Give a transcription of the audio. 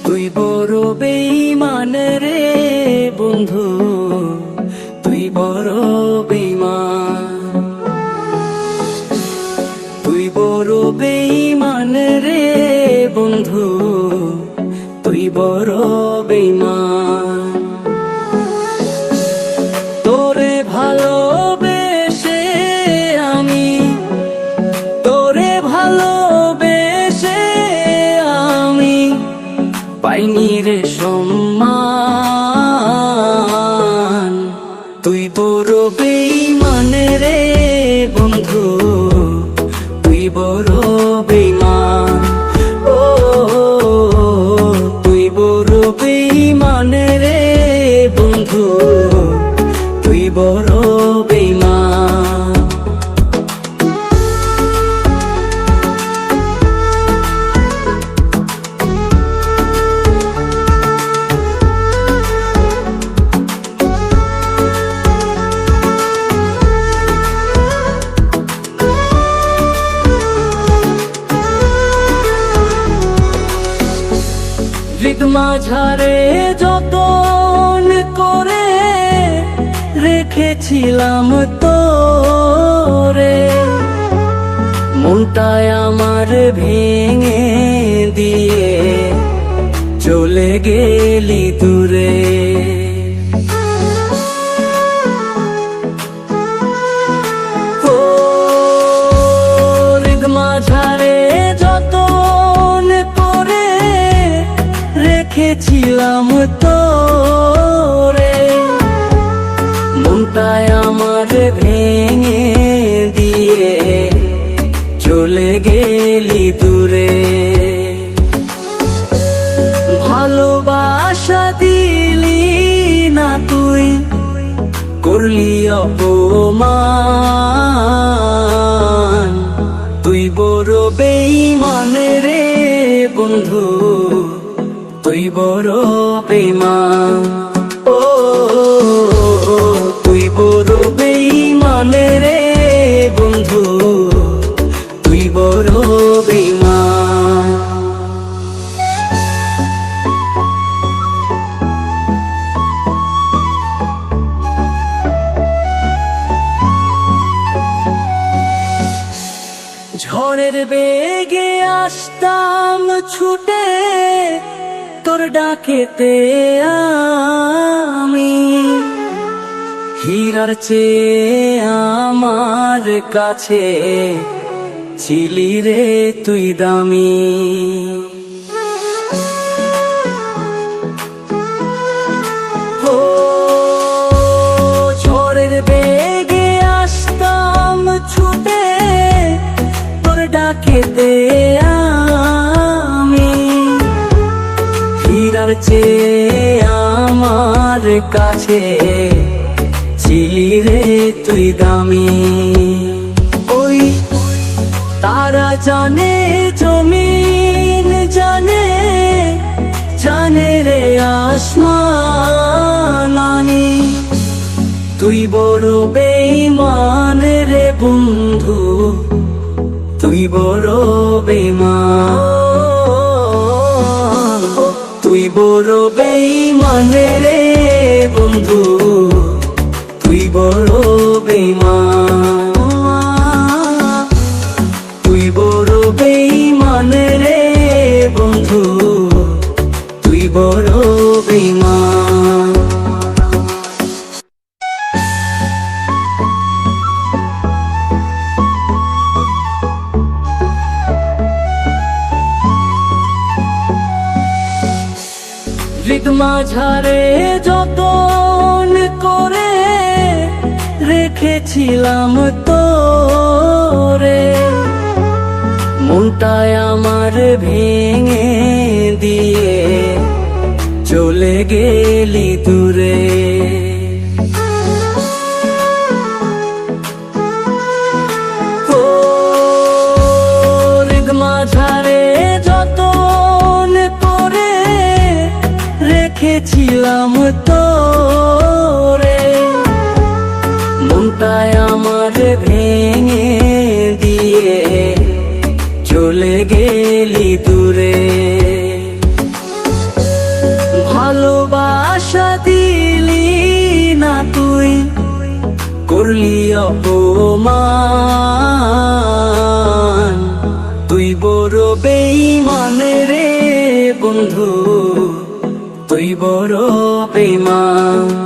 তুই বড় বেঈমান রে বন্ধু, তুই বড় বেঈমান। তুই বড় বেঈমান রে বন্ধু, তুই বড় বেঈমান। তোরে ভালোবেসে আমি, তোরে ভালোবেসে আমি পাইনি রে সম্মান। তুই বড় বেঈমান রে বন্ধু, তুই বড় বেঈমান। ও তুই বড় বেঈমান রে বন্ধু, তুই বড় বেঈমান। হৃদ মাঝারে যতন করে রেখেছিলাম তোরে, মনটায় আমার ভেঙে দিয়ে চলে গেলি দূরে। ও হৃদ মাঝারে যতন করে রেখেছিলাম তোরে, মনটায় আমার ভেঙে দিয়ে চলে গেলি দূরে। ভালোবাসা দিলি না তুই, করলি অপমান। তুই বড় বেঈমান রে বন্ধু, তুই বড় বেঈমান। ও তুই বড় বেঈমান রে বন্ধু, তুই বড় বেঈমান। ঝড়ের বেগে আসতাম ছুটে তোর ডাকেতে আমি, হীরার চেয়ে আমার কাছে ছিলি রে তুই দামি। ও ঝড়ের বেগে আসতাম ছুটে তোর ডাকেতে আমি, হীরার চেয়ে আমার কাছে ছিলি রে তুই দামি। ওই তারা জানে জমিন জানে, জানে রে আসমানি, তুই বড় বেঈমান রে বন্ধু, তুই বড় বেঈমান। তুই বড় বেঈমান রে বন্ধু, তুই বড় বেঈমান। তুই বড় বেঈমান রে বন্ধু, তুই বড় বেঈমান। হৃদ মাঝারে যতন করে রেখেছিলাম তোরে, মনটায় আমার ভেঙে দিয়ে চলে গেলি দূরে। ও হৃদ মাঝারে যতন করে রেখেছিলাম তোরে, মনটায় আমার ভেঙে দিয়ে চলে গেলি দূরে। করলি অপমান। তুই বড় বেঈমান রে বন্ধু, তুই বড় বেঈমান।